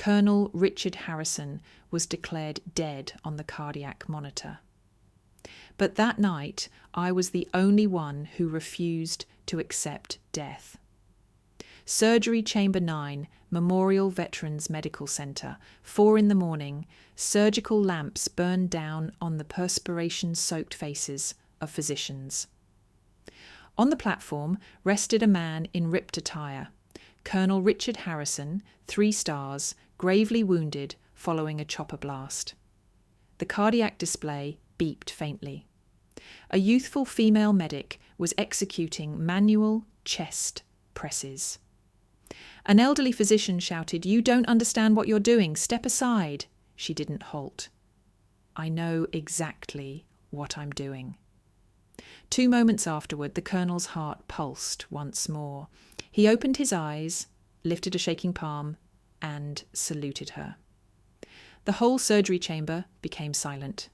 Colonel Richard Harrison was declared dead on the cardiac monitor. But that night, I was the only one who refused to accept death. Surgery Chamber 9, Memorial Veterans Medical Center, 4 a.m, surgical lamps burned down on the perspiration-soaked faces of physicians. On the platform rested a man in ripped attire, Colonel Richard Harrison, 3 stars, gravely wounded following a chopper blast. The cardiac display beeped faintly. A youthful female medic was executing manual chest presses. An elderly physician shouted, "You don't understand what you're doing. Step aside." She didn't halt. I know exactly what I'm doing. 2 moments afterward, the colonel's heart pulsed once more. He opened his eyes, lifted a shaking palm, and saluted her. The whole surgery chamber became silent.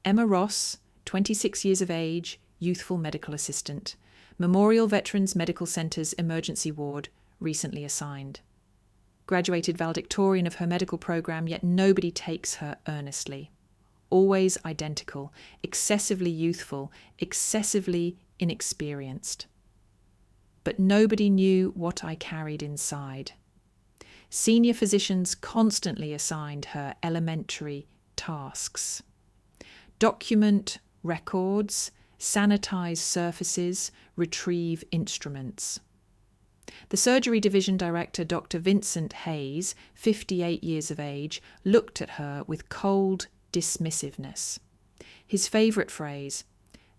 Emma Ross, 26 years of age, youthful medical assistant, Memorial Veterans Medical Center's emergency ward, recently assigned. Graduated valedictorian of her medical program, yet nobody takes her earnestly. Always identical, excessively youthful, excessively inexperienced. But nobody knew what I carried inside. Senior physicians constantly assigned her elementary tasks. Document records, sanitize surfaces, retrieve instruments. The surgery division director, Dr. Vincent Hayes, 58 years of age, looked at her with cold dismissiveness. His favourite phrase,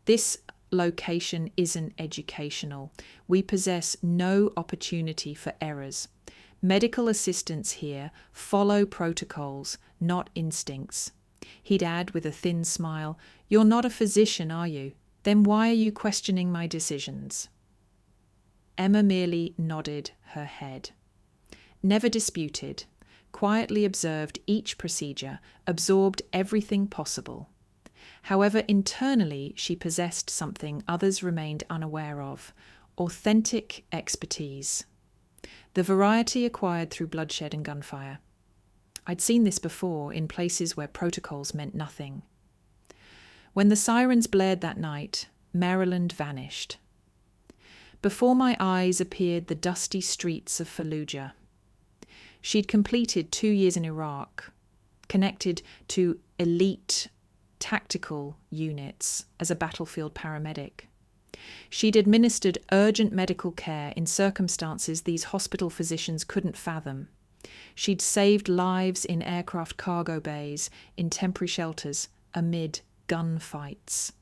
"This location isn't educational. We possess no opportunity for errors. Medical assistants here follow protocols, not instincts." He'd add with a thin smile, "You're not a physician, are you? Then why are you questioning my decisions?" Emma merely nodded her head. Never disputed, quietly observed each procedure, absorbed everything possible. However, internally she possessed something others remained unaware of, authentic expertise. The variety acquired through bloodshed and gunfire. I'd seen this before in places where protocols meant nothing. When the sirens blared that night, Maryland vanished. Before my eyes appeared the dusty streets of Fallujah. She'd completed 2 years in Iraq, connected to elite tactical units as a battlefield paramedic. She'd administered urgent medical care in circumstances these hospital physicians couldn't fathom. She'd saved lives in aircraft cargo bays, in temporary shelters, amid gunfights.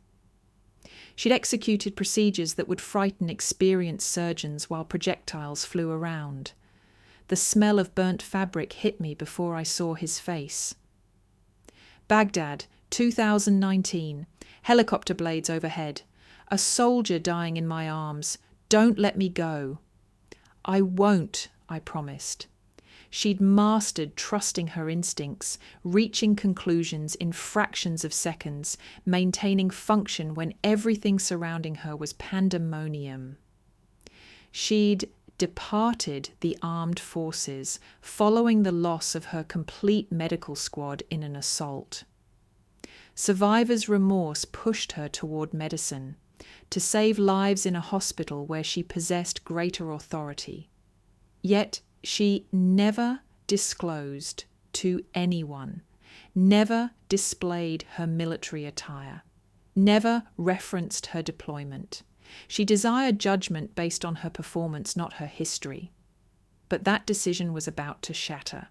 She'd executed procedures that would frighten experienced surgeons while projectiles flew around. The smell of burnt fabric hit me before I saw his face. Baghdad, 2019. Helicopter blades overhead. A soldier dying in my arms. Don't let me go. I won't, I promised. She'd mastered trusting her instincts, reaching conclusions in fractions of seconds, maintaining function when everything surrounding her was pandemonium. She'd departed the armed forces following the loss of her complete medical squad in an assault. Survivor's remorse pushed her toward medicine, to save lives in a hospital where she possessed greater authority. Yet she never disclosed to anyone, never displayed her military attire, never referenced her deployment. She desired judgment based on her performance, not her history. But that decision was about to shatter.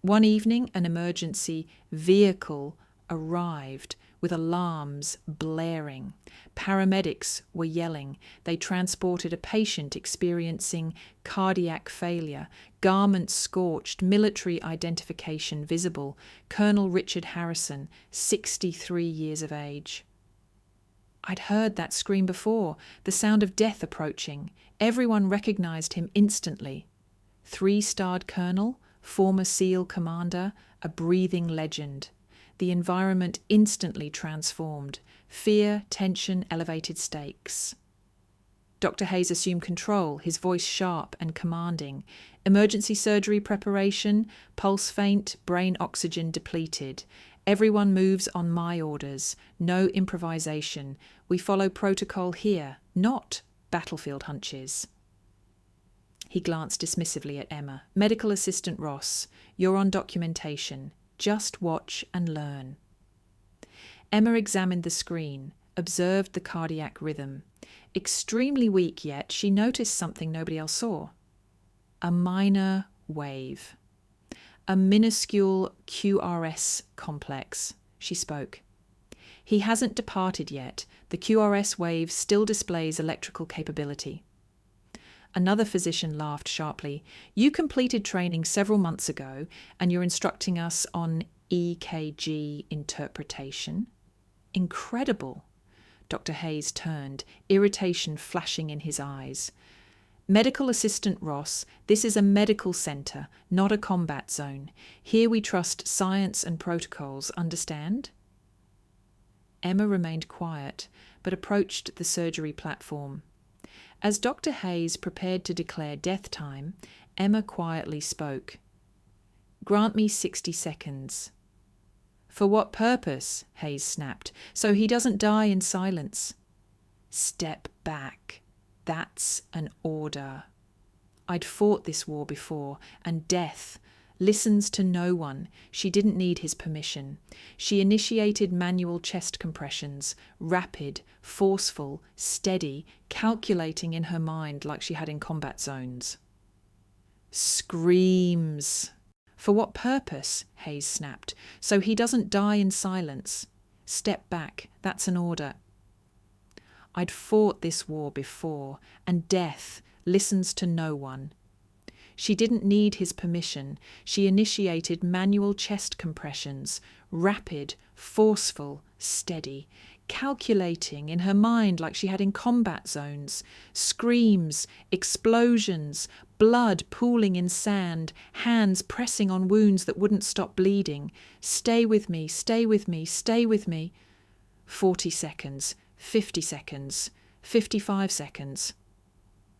One evening, an emergency vehicle arrived with alarms blaring. Paramedics were yelling. They transported a patient experiencing cardiac failure, garments scorched, military identification visible. Colonel Richard Harrison, 63 years of age. I'd heard that scream before, the sound of death approaching. Everyone recognized him instantly. 3-starred colonel, former SEAL commander, a breathing legend. The environment instantly transformed. Fear, tension, elevated stakes. Dr. Hayes assumed control, his voice sharp and commanding. Emergency surgery preparation, pulse faint, brain oxygen depleted. Everyone moves on my orders. No improvisation. We follow protocol here, not battlefield hunches. He glanced dismissively at Emma. Medical Assistant Ross, you're on documentation. Just watch and learn. Emma examined the screen, observed the cardiac rhythm. Extremely weak yet, she noticed something nobody else saw. A minor wave. A minuscule QRS complex, she spoke. He hasn't departed yet. The QRS wave still displays electrical capability. Another physician laughed sharply. You completed training several months ago, and you're instructing us on EKG interpretation? Incredible. Dr. Hayes turned, irritation flashing in his eyes. Medical Assistant Ross, this is a medical centre, not a combat zone. Here we trust science and protocols, understand? Emma remained quiet, but approached the surgery platform. As Dr. Hayes prepared to declare death time, Emma quietly spoke. Grant me 60 seconds. For what purpose? Hayes snapped. So he doesn't die in silence. Step back. That's an order. I'd fought this war before, and death listens to no one. She didn't need his permission. She initiated manual chest compressions, rapid, forceful, steady, calculating in her mind like she had in combat zones. Screams. For what purpose? Hayes snapped. So he doesn't die in silence. Step back. That's an order. I'd fought this war before, and death listens to no one. She didn't need his permission. She initiated manual chest compressions, rapid, forceful, steady, calculating in her mind like she had in combat zones. Screams, explosions, blood pooling in sand, hands pressing on wounds that wouldn't stop bleeding. Stay with me, stay with me, stay with me. 40 seconds, 50 seconds, 55 seconds.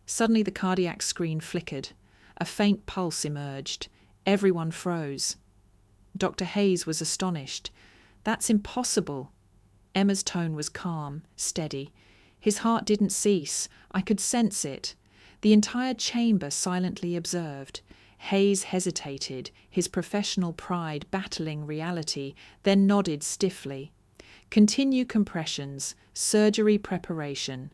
Suddenly the cardiac screen flickered. A faint pulse emerged. Everyone froze. Dr. Hayes was astonished. That's impossible. Emma's tone was calm, steady. His heart didn't cease. I could sense it. The entire chamber silently observed. Hayes hesitated, his professional pride battling reality, then nodded stiffly. Continue compressions, surgery preparation.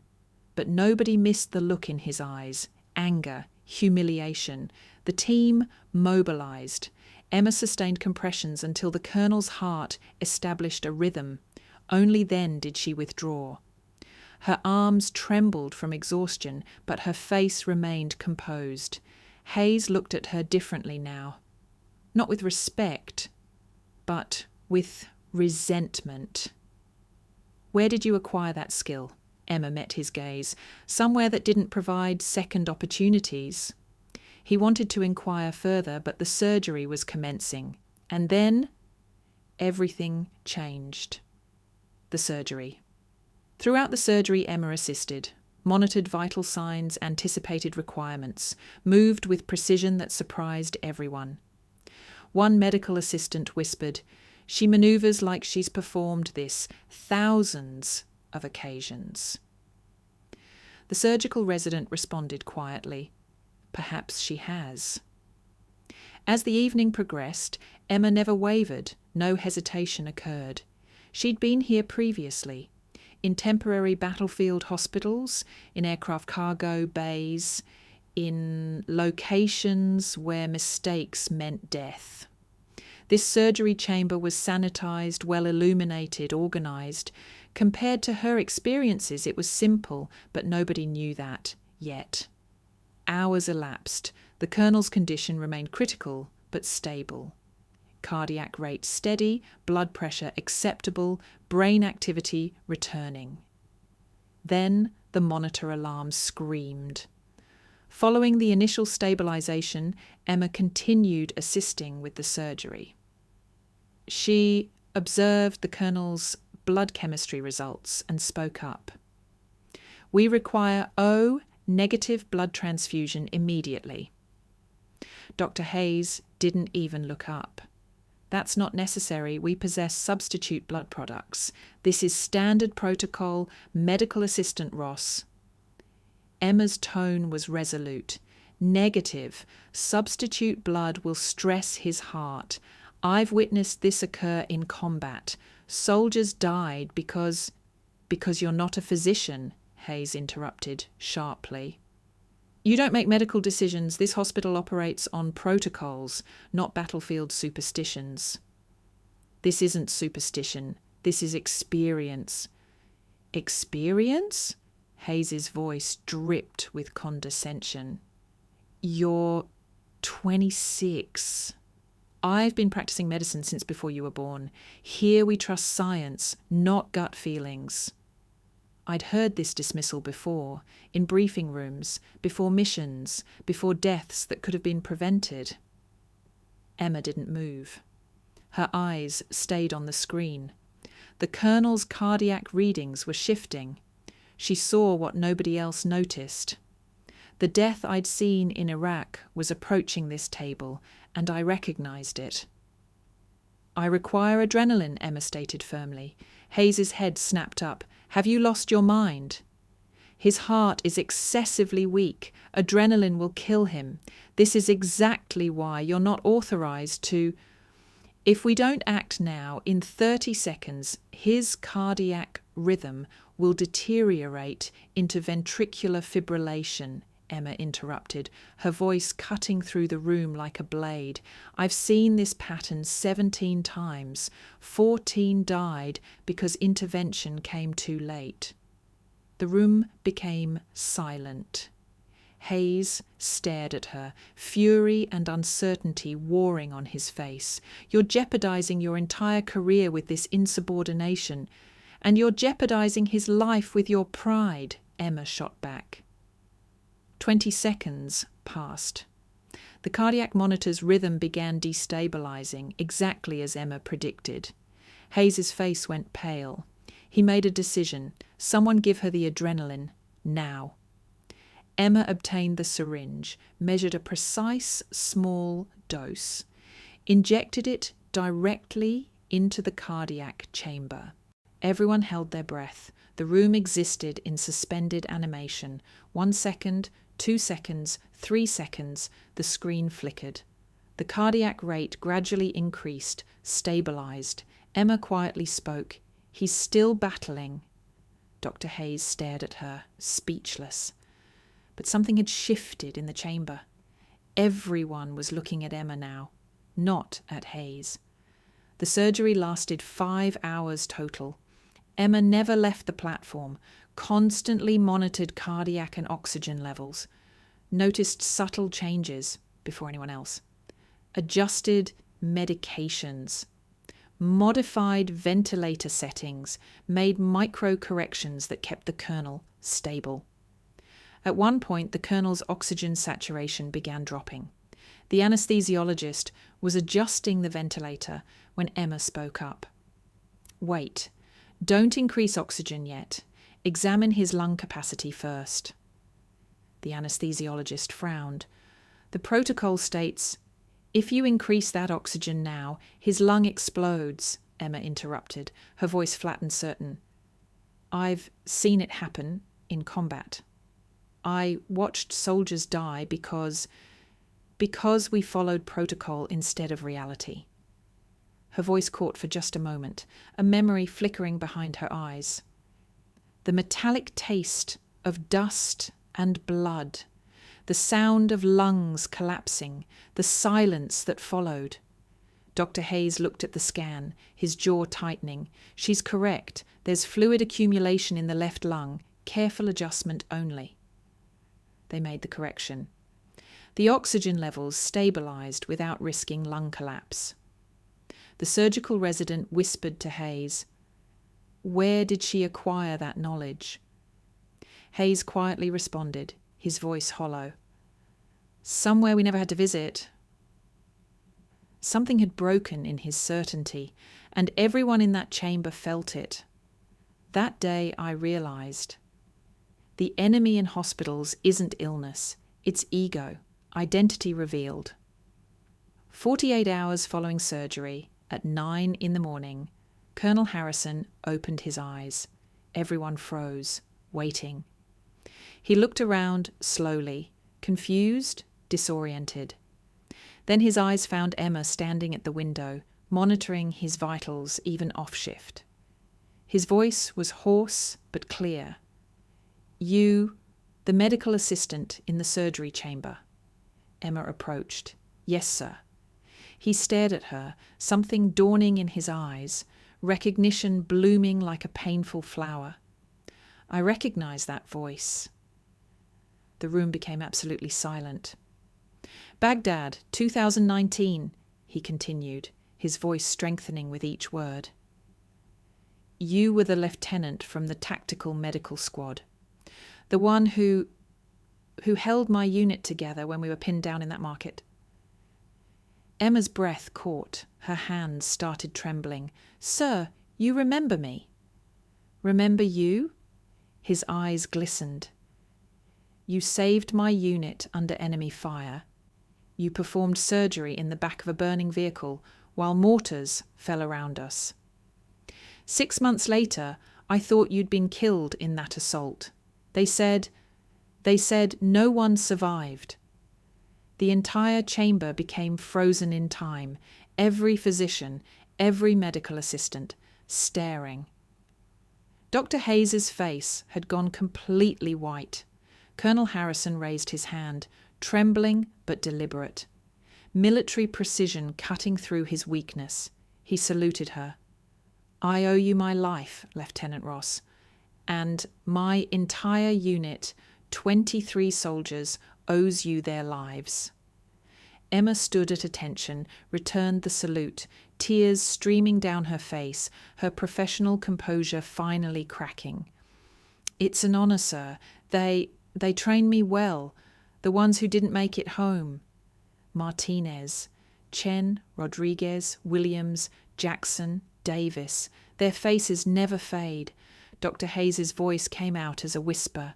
But nobody missed the look in his eyes. Anger, humiliation. The team mobilized. Emma sustained compressions until the colonel's heart established a rhythm. Only then did she withdraw. Her arms trembled from exhaustion, but her face remained composed. Hayes looked at her differently now. Not with respect, but with resentment. Where did you acquire that skill? Emma met his gaze. Somewhere that didn't provide second opportunities. He wanted to inquire further, but the surgery was commencing. And then everything changed. The surgery. Throughout the surgery, Emma assisted, monitored vital signs, anticipated requirements, moved with precision that surprised everyone. One medical assistant whispered, "She maneuvers like she's performed this thousands of occasions." The surgical resident responded quietly, "Perhaps she has." As the evening progressed, Emma never wavered, no hesitation occurred. She'd been here previously, in temporary battlefield hospitals, in aircraft cargo bays, in locations where mistakes meant death. This surgery chamber was sanitized, well illuminated, organized. Compared to her experiences, it was simple, but nobody knew that yet. Hours elapsed. The colonel's condition remained critical, but stable. Cardiac rate steady, blood pressure acceptable, brain activity returning. Then the monitor alarm screamed. Following the initial stabilization, Emma continued assisting with the surgery. She observed the colonel's blood chemistry results and spoke up. We require O negative blood transfusion immediately. Dr. Hayes didn't even look up. That's not necessary. We possess substitute blood products. This is standard protocol, medical assistant Ross. Emma's tone was resolute. Negative. Substitute blood will stress his heart. I've witnessed this occur in combat. Soldiers died because you're not a physician, Hayes interrupted sharply. You don't make medical decisions. This hospital operates on protocols, not battlefield superstitions. This isn't superstition. This is experience. Experience? Hayes's voice dripped with condescension. You're 26. I've been practicing medicine since before you were born. Here we trust science, not gut feelings. I'd heard this dismissal before, in briefing rooms, before missions, before deaths that could have been prevented. Emma didn't move. Her eyes stayed on the screen. The colonel's cardiac readings were shifting. She saw what nobody else noticed. The death I'd seen in Iraq was approaching this table, and I recognized it. I require adrenaline, Emma stated firmly. Hayes's head snapped up. Have you lost your mind? His heart is excessively weak. Adrenaline will kill him. This is exactly why you're not authorized to... If we don't act now, in 30 seconds, his cardiac rhythm will deteriorate into ventricular fibrillation, Emma interrupted, her voice cutting through the room like a blade. I've seen this pattern 17 times. 14 died because intervention came too late. The room became silent. Hayes stared at her, fury and uncertainty warring on his face. You're jeopardizing your entire career with this insubordination, and you're jeopardizing his life with your pride, Emma shot back. 20 seconds passed. The cardiac monitor's rhythm began destabilizing, exactly as Emma predicted. Hayes's face went pale. He made a decision. Someone give her the adrenaline, now. Emma obtained the syringe, measured a precise, small dose, injected it directly into the cardiac chamber. Everyone held their breath. The room existed in suspended animation. 1 second, 2 seconds, 3 seconds, the screen flickered. The cardiac rate gradually increased, stabilized. Emma quietly spoke. He's still battling. Dr. Hayes stared at her, speechless. But something had shifted in the chamber. Everyone was looking at Emma now, not at Hayes. The surgery lasted 5 hours total. Emma never left the platform, constantly monitored cardiac and oxygen levels, noticed subtle changes before anyone else, adjusted medications, modified ventilator settings, made micro corrections that kept the colonel stable. At one point, the colonel's oxygen saturation began dropping. The anesthesiologist was adjusting the ventilator when Emma spoke up. Wait, don't increase oxygen yet. Examine his lung capacity first. The anesthesiologist frowned. The protocol states, if you increase that oxygen now, his lung explodes, Emma interrupted, her voice flat and certain. I've seen it happen in combat. I watched soldiers die because we followed protocol instead of reality. Her voice caught for just a moment, a memory flickering behind her eyes. The metallic taste of dust and blood, the sound of lungs collapsing, the silence that followed. Dr. Hayes looked at the scan, his jaw tightening. She's correct. There's fluid accumulation in the left lung. Careful adjustment only. They made the correction. The oxygen levels stabilized without risking lung collapse. The surgical resident whispered to Hayes, where did she acquire that knowledge? Hayes quietly responded, his voice hollow. Somewhere we never had to visit. Something had broken in his certainty, and everyone in that chamber felt it. That day I realized The enemy in hospitals isn't illness, it's ego, identity revealed. 48 hours following surgery, at 9 in the morning, Colonel Harrison opened his eyes. Everyone froze, waiting. He looked around slowly, confused, disoriented. Then his eyes found Emma standing at the window, monitoring his vitals even off shift. His voice was hoarse but clear. "You, the medical assistant in the surgery chamber." Emma approached. "Yes, sir." He stared at her, something dawning in his eyes, recognition blooming like a painful flower. "I recognize that voice." The room became absolutely silent. "Baghdad, 2019, he continued, his voice strengthening with each word. "You were the lieutenant from the tactical medical squad, the one who held my unit together when we were pinned down in that market." Emma's breath caught. Her hands started trembling. "Sir, you remember me?" "Remember you?" His eyes glistened. "You saved my unit under enemy fire. You performed surgery in the back of a burning vehicle while mortars fell around us. 6 months later, I thought you'd been killed in that assault. They said no one survived." The entire chamber became frozen in time, every physician, every medical assistant, staring. Dr. Hayes's face had gone completely white. Colonel Harrison raised his hand, trembling but deliberate. Military precision cutting through his weakness. He saluted her. "I owe you my life, Lieutenant Ross, and my entire unit, 23 soldiers, owes you their lives." Emma stood at attention, returned the salute, tears streaming down her face, her professional composure finally cracking. "It's an honor, sir. They trained me well, the ones who didn't make it home." Martinez, Chen, Rodriguez, Williams, Jackson, Davis, their faces never fade. Dr. Hayes's voice came out as a whisper.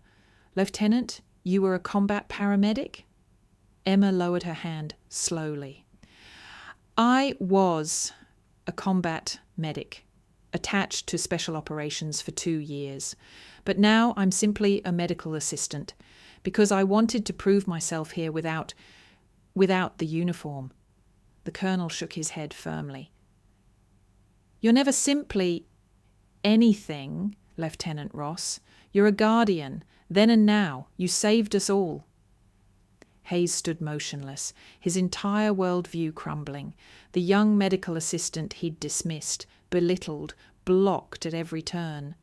"Lieutenant, you were a combat paramedic?" Emma lowered her hand slowly. "I was a combat medic, attached to special operations for 2 years. But now I'm simply a medical assistant, because I wanted to prove myself here without the uniform." The colonel shook his head firmly. "You're never simply anything, Lieutenant Ross. You're a guardian, then and now. You saved us all." Hayes stood motionless, his entire worldview crumbling. The young medical assistant he'd dismissed, belittled, blocked at every turn,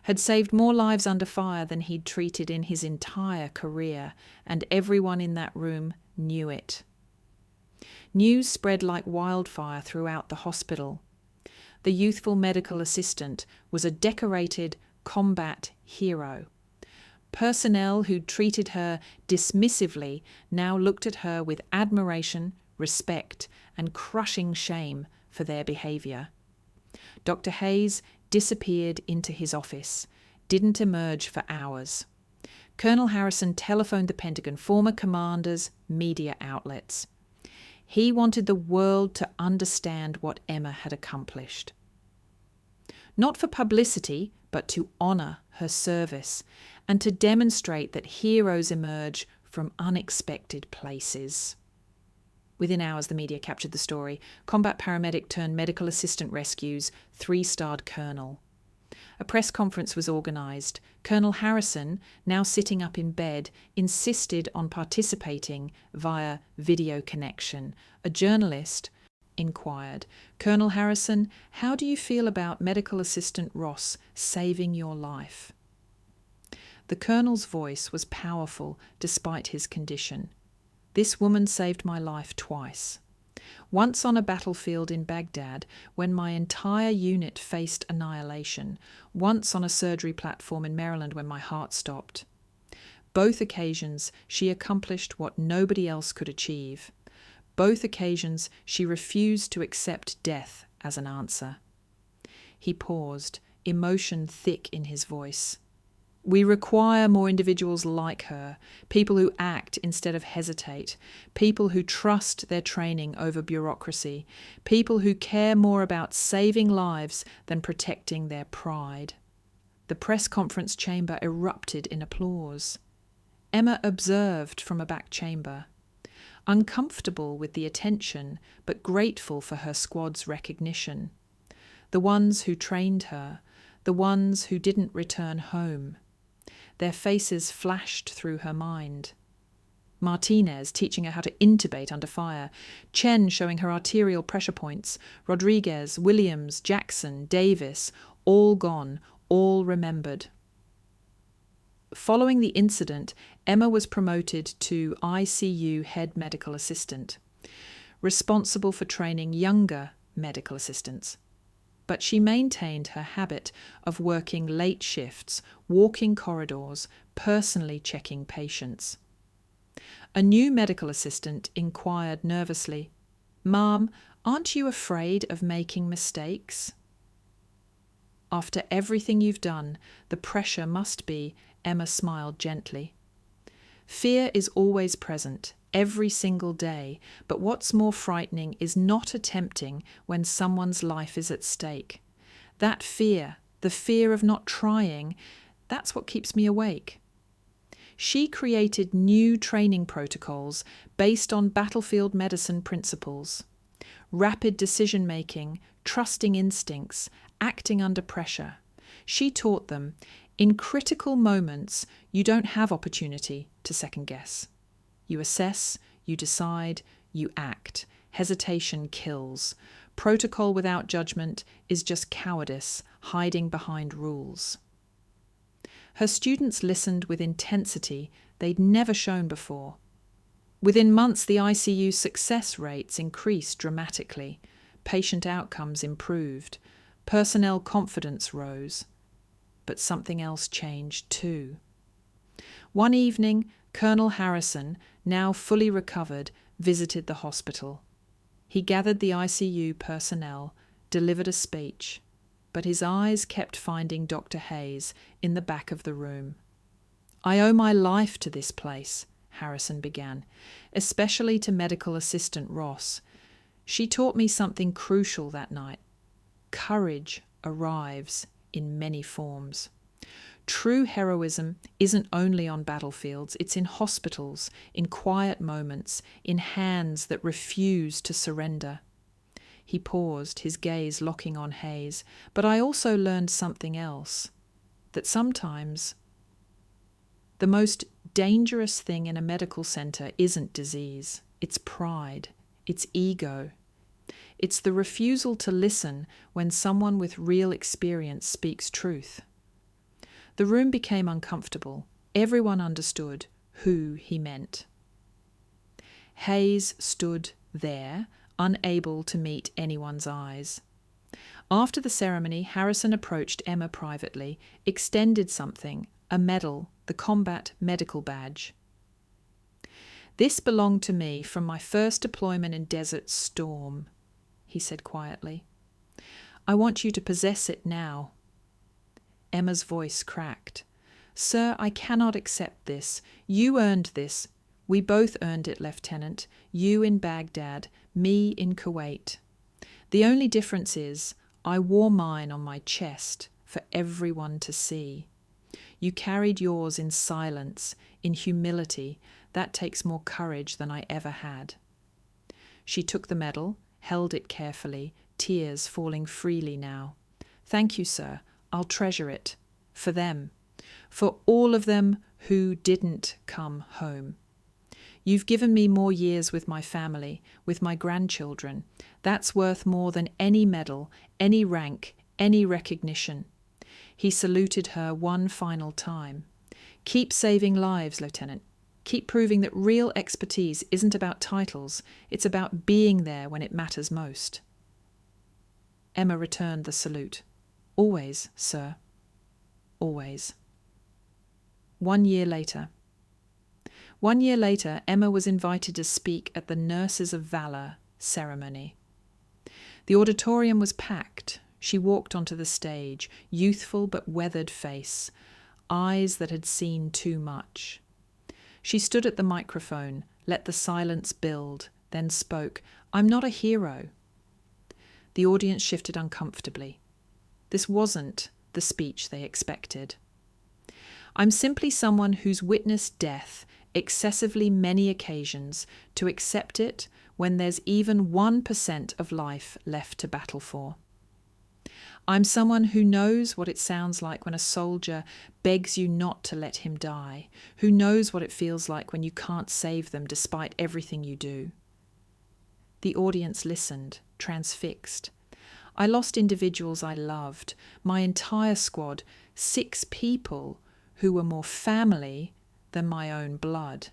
had saved more lives under fire than he'd treated in his entire career, and everyone in that room knew it. News spread like wildfire throughout the hospital. The youthful medical assistant was a decorated combat hero. Personnel who'd treated her dismissively now looked at her with admiration, respect, and crushing shame for their behaviour. Dr. Hayes disappeared into his office, didn't emerge for hours. Colonel Harrison telephoned the Pentagon, former commanders, media outlets. He wanted the world to understand what Emma had accomplished. Not for publicity, but to honour her service and to demonstrate that heroes emerge from unexpected places. Within hours, the media captured the story. Combat paramedic turned medical assistant rescues 3-starred colonel. A press conference was organised. Colonel Harrison, now sitting up in bed, insisted on participating via video connection. A journalist inquired, "Colonel Harrison, how do you feel about Medical Assistant Ross saving your life?" The colonel's voice was powerful despite his condition. "This woman saved my life twice. Once on a battlefield in Baghdad when my entire unit faced annihilation. Once on a surgery platform in Maryland when my heart stopped. Both occasions she accomplished what nobody else could achieve. Both occasions she refused to accept death as an answer." He paused, emotion thick in his voice. We require more individuals like her, people who act instead of hesitate, people who trust their training over bureaucracy, people who care more about saving lives than protecting their pride. The press conference chamber erupted in applause. Emma observed from a back chamber, uncomfortable with the attention, but grateful for her squad's recognition. The ones who trained her, the ones who didn't return home. Their faces flashed through her mind. Martinez teaching her how to intubate under fire, Chen showing her arterial pressure points, Rodriguez, Williams, Jackson, Davis, all gone, all remembered. Following the incident, Emma was promoted to ICU head medical assistant, responsible for training younger medical assistants. But she maintained her habit of working late shifts, walking corridors, personally checking patients. A new medical assistant inquired nervously, "Ma'am, aren't you afraid of making mistakes?" After everything you've done, the pressure must be, Emma smiled gently. Fear is always present, every single day, but what's more frightening is not attempting when someone's life is at stake. That fear, the fear of not trying, that's what keeps me awake. She created new training protocols based on battlefield medicine principles. Rapid decision-making, trusting instincts, acting under pressure. She taught them, in critical moments, you don't have opportunity to second-guess. You assess, you decide, you act. Hesitation kills. Protocol without judgment is just cowardice, hiding behind rules. Her students listened with intensity they'd never shown before. Within months, the ICU success rates increased dramatically. Patient outcomes improved. Personnel confidence rose. But something else changed too. One evening, Colonel Harrison, now fully recovered, visited the hospital. He gathered the ICU personnel, delivered a speech, but his eyes kept finding Dr. Hayes in the back of the room. "I owe my life to this place," Harrison began, "especially to Medical Assistant Ross. She taught me something crucial that night. Courage arrives in many forms. True heroism isn't only on battlefields, it's in hospitals, in quiet moments, in hands that refuse to surrender." He paused, his gaze locking on Hayes. "But I also learned something else, that sometimes the most dangerous thing in a medical center isn't disease, it's pride, it's ego. It's the refusal to listen when someone with real experience speaks truth." The room became uncomfortable. Everyone understood who he meant. Hayes stood there, unable to meet anyone's eyes. After the ceremony, Harrison approached Emma privately, extended something, a medal, the Combat Medical Badge. "This belonged to me from my first deployment in Desert Storm," he said quietly. "I want you to possess it now." Emma's voice cracked. "Sir, I cannot accept this. You earned this. We both earned it, Lieutenant. You in Baghdad, me in Kuwait. The only difference is I wore mine on my chest for everyone to see. You carried yours in silence, in humility. That takes more courage than I ever had." She took the medal, held it carefully, tears falling freely now. "Thank you, sir. I'll treasure it. For them. For all of them who didn't come home. You've given me more years with my family, with my grandchildren. That's worth more than any medal, any rank, any recognition." He saluted her one final time. "Keep saving lives, Lieutenant. Keep proving that real expertise isn't about titles. It's about being there when it matters most." Emma returned the salute. "Always, sir. Always." 1 year later. 1 year later, Emma was invited to speak at the Nurses of Valor ceremony. The auditorium was packed. She walked onto the stage, youthful but weathered face, eyes that had seen too much. She stood at the microphone, let the silence build, then spoke, "I'm not a hero." The audience shifted uncomfortably. This wasn't the speech they expected. "I'm simply someone who's witnessed death excessively many occasions to accept it when there's even 1% of life left to battle for. I'm someone who knows what it sounds like when a soldier begs you not to let him die, who knows what it feels like when you can't save them despite everything you do." The audience listened, transfixed. I lost individuals I loved, my entire squad, 6 people who were more family than my own blood.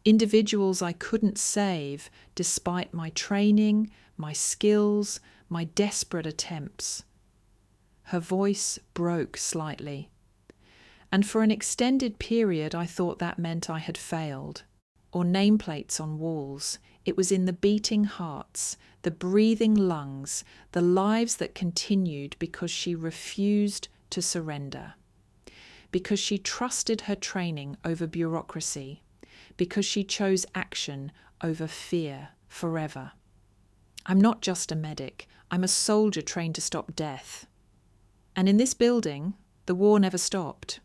Individuals I couldn't save despite my training, my skills, my desperate attempts. Her voice broke slightly. And for an extended period I thought that meant I had failed. Or nameplates on walls. It was in the beating hearts, the breathing lungs, the lives that continued because she refused to surrender. Because she trusted her training over bureaucracy. Because she chose action over fear forever. I'm not just a medic. I'm a soldier trained to stop death. And in this building, the war never stopped.